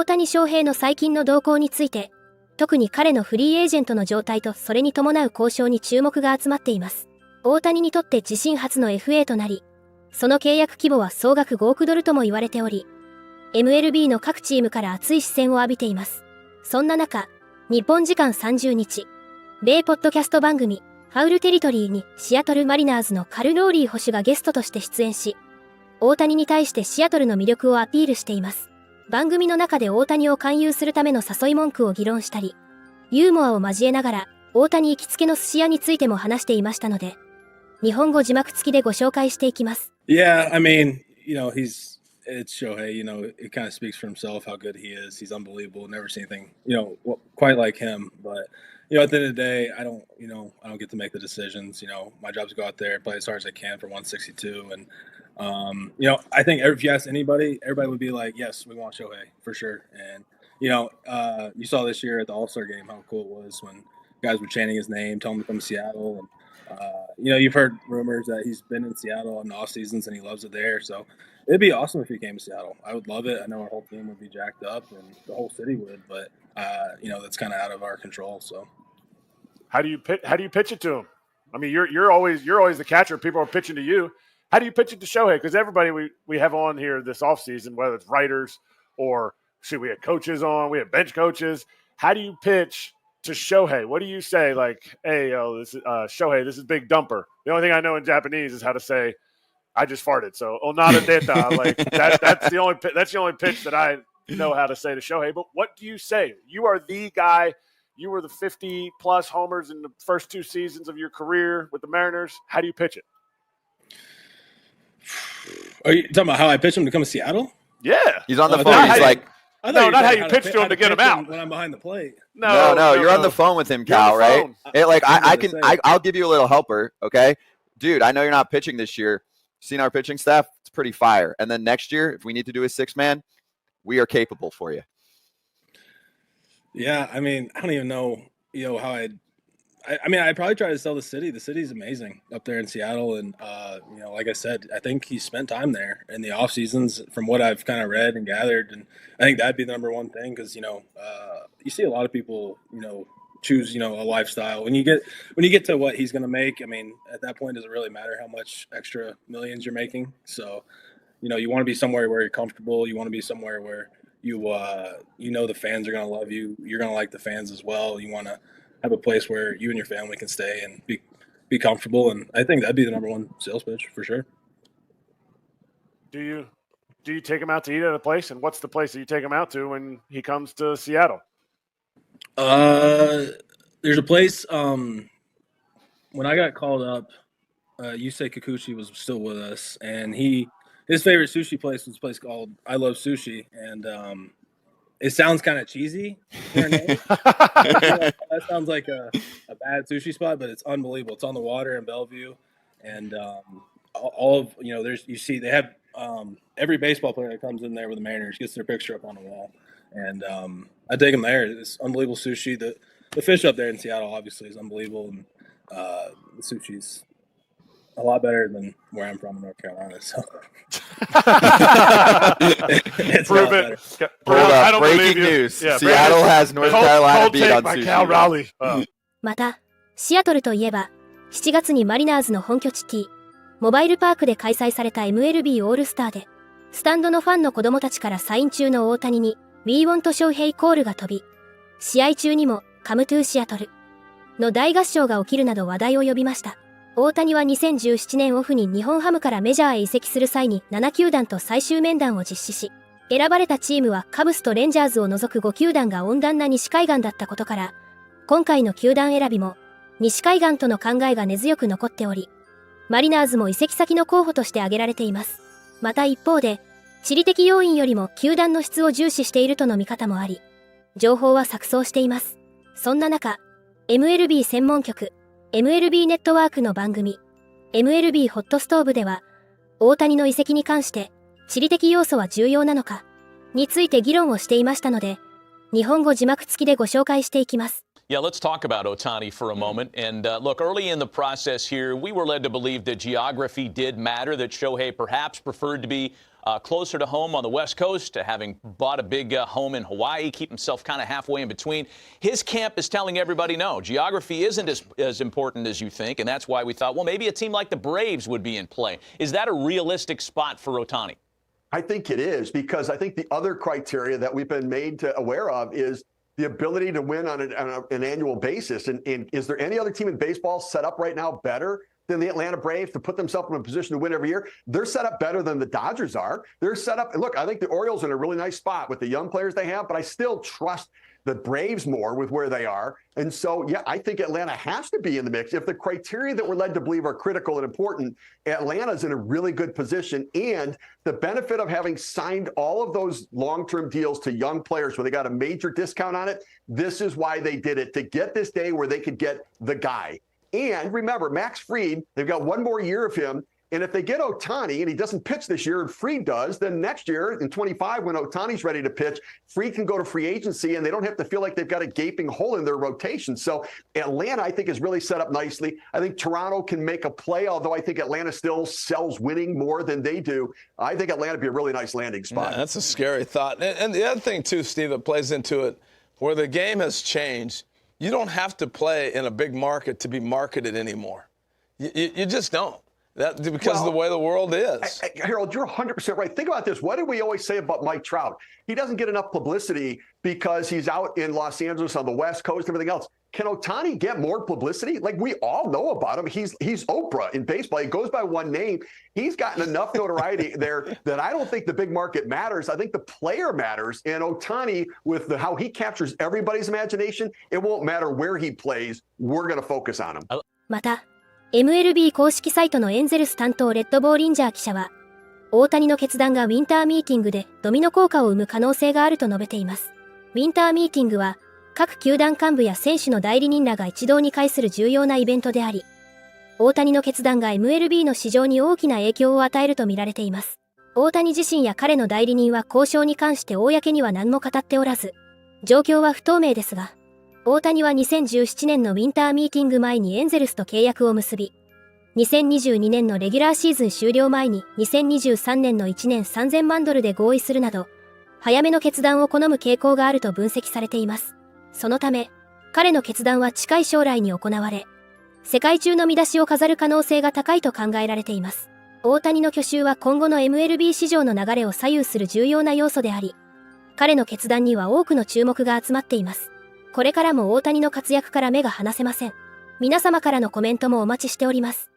大谷翔平の最近の動向について、特に彼のフリーエージェントの状態とそれに伴う交渉に注目が集まっています。大谷にとって自身初の FA となり、その契約規模は総額5億ドルとも言われており、MLB の各チームから熱い視線を浴びています。そんな中、日本時間30日、米ポッドキャスト番組、ファウルテリトリーにシアトルマリナーズのカル・ローリー捕手がゲストとして出演し、大谷に対してシアトルの魅力をアピールしています。番組の中で大谷を勧誘するための誘い文句を議論したり、ユーモアを交えながら、大谷行きつけの寿司屋についても話していましたので、日本語字幕付きでご紹介していきます。Yeah, I mean, it's Shohei, it kind of speaks for himself how good he is. He's unbelievable. Never seen anything, quite like him. But, at the end of the day, I don't get to make the decisions. My job is to go out there, play as hard as I can for 162. And, I think if you ask anybody, everybody would be like, yes, we want Shohei for sure. And, you saw this year at the All-Star game how cool it was when guys were chanting his name, telling him to come to Seattle. And, you've heard rumors that he's been in Seattle in the off seasons and he loves it there. So it'd be awesome if he came to Seattle. I would love it. I know our whole team would be jacked up and the whole city would, but that's kind of out of our control. So how do you pitch it to him? I mean, you're always the catcher. People are pitching to you. How do you pitch it to Shohei? Because everybody we have on here this offseason, whether it's writers or we had coaches on, we have bench coaches. How do you pitch to Shohei? What do you say? Like, hey, this is Shohei, this is Big Dumper. The only thing I know in Japanese is how to say, I just farted. So, onada deta. Like, that's the only pitch that I know how to say to Shohei. But what do you say? You are the guy. You were the 50-plus homers in the first 2 seasons of your career with the Mariners. How do you pitch it? Are you talking about how I pitch him to come to Seattle? Yeah. He's on the phone. He's like, no, not how you pitch to him to get him out. When I'm behind the plate. No, you're on the phone with him, Cal, right? I'll give you a little helper, okay? Dude, I know you're not pitching this year. Seen our pitching staff? It's pretty fire. And then next year, if we need to do a 6-man, we are capable for you. Yeah, I mean, I don't even know, how I'd probably try to sell the city. The city's amazing up there in Seattle. And, like I said, I think he spent time there in the off seasons from what I've kind of read and gathered. And I think that'd be the number one thing. Cause, you see a lot of people, choose, a lifestyle when you get to what he's going to make. I mean, at that point, does it really matter how much extra millions you're making? So, you want to be somewhere where you're comfortable. You want to be somewhere where the fans are going to love you. You're going to like the fans as well. You want to have a place where you and your family can stay and be comfortable. And I think that'd be the number one sales pitch for sure. Do you take him out to eat at a place? And what's the place that you take him out to when he comes to Seattle? There's a place, when I got called up, Yusei Kikuchi was still with us, and his favorite sushi place was a place called I Love Sushi. And, it sounds kind of cheesy. That sounds like a bad sushi spot, but it's unbelievable. It's on the water in Bellevue, and all of they have every baseball player that comes in there with the Mariners gets their picture up on the wall, and I take them there. It's unbelievable sushi. The fish up there in Seattle obviously is unbelievable, and the sushi's a lot better than where I'm from in North Carolina. So it's prove it. I don't breaking news. Yeah, Seattle has North Carolina beat on sushi. また、シアトルといえば、7月にマリナーズの本拠地 T、モバイルパークで開催された MLB オールスターで、スタンドのファンの子供たちからサイン中の大谷に We want Shoheiコールが飛び、試合中にも Come to Seattle の大合唱が起きるなど話題を呼びました。大谷は2017年オフに日本ハムからメジャーへ移籍する際に7球団と最終面談を実施し、選ばれたチームはカブスとレンジャーズを除く5球団が温暖な西海岸だったことから、今回の球団選びも西海岸との考えが根強く残っており、マリナーズも移籍先の候補として挙げられています。また一方で、地理的要因よりも球団の質を重視しているとの見方もあり、情報は錯綜しています。そんな中、MLB 専門局、MLB ネットワークの番組、MLB ホットストーブでは、大谷の移籍に関して、地理的要素は重要なのか、について議論をしていましたので、日本語字幕付きでご紹介していきます。Yeah, let's talk about Ohtani for a moment. And look, early in the process here, we were led to believe that geography did matter, that Shohei perhaps preferred to be closer to home on the West Coast, to having bought a big home in Hawaii, keep himself kind of halfway in between. His camp is telling everybody, no, geography isn't as important as you think, and that's why we thought, well, maybe a team like the Braves would be in play. Is that a realistic spot for Ohtani? I think it is, because I think the other criteria that we've been made aware of is the ability to win on an annual basis. And is there any other team in baseball set up right now better than the Atlanta Braves to put themselves in a position to win every year? They're set up better than the Dodgers are. They're set up. Look, I think the Orioles are in a really nice spot with the young players they have, but I still trust the Braves more with where they are. And so, yeah, I think Atlanta has to be in the mix. If the criteria that we're led to believe are critical and important, Atlanta's in a really good position. And the benefit of having signed all of those long-term deals to young players where they got a major discount on it, this is why they did it, to get this day where they could get the guy. And remember, Max Fried, they've got one more year of him. And if they get Ohtani and he doesn't pitch this year and Fried does, then next year in 25, when Ohtani's ready to pitch, Fried can go to free agency and they don't have to feel like they've got a gaping hole in their rotation. So Atlanta, I think, is really set up nicely. I think Toronto can make a play, although I think Atlanta still sells winning more than they do. I think Atlanta would be a really nice landing spot. Yeah, that's a scary thought. And the other thing, too, Steve, that plays into it, where the game has changed, you don't have to play in a big market to be marketed anymore. You just don't. Because of the way the world is. Harold, you're 100% right. Think about this. What did we always say about Mike Trout? He doesn't get enough publicity because he's out in Los Angeles on the West Coast and everything else. Can Ohtani get more publicity? Like, we all know about him. He's Oprah in baseball. He goes by one name. He's gotten enough notoriety there that I don't think the big market matters. I think the player matters. And Ohtani, with how he captures everybody's imagination, it won't matter where he plays. We're going to focus on him. また、MLB 公式サイトのエンゼルス担当レッドボーリンジャー記者は、大谷の決断がウィンターミーティングでドミノ効果を生む可能性があると述べています。ウィンターミーティングは、各球団幹部や選手の代理人らが一堂に会する重要なイベントであり、大谷の決断が MLB の市場に大きな影響を与えると見られています。大谷自身や彼の代理人は交渉に関して公には何も語っておらず、状況は不透明ですが、大谷は2017年のウィンターミーティング前にエンゼルスと契約を結び、2022年のレギュラーシーズン終了前に2023年の1年$3000万で合意するなど、早めの決断を好む傾向があると分析されています。そのため、彼の決断は近い将来に行われ、世界中の見出しを飾る可能性が高いと考えられています。大谷の去就は今後の MLB 市場の流れを左右する重要な要素であり、彼の決断には多くの注目が集まっています。これからも大谷の活躍から目が離せません。皆様からのコメントもお待ちしております。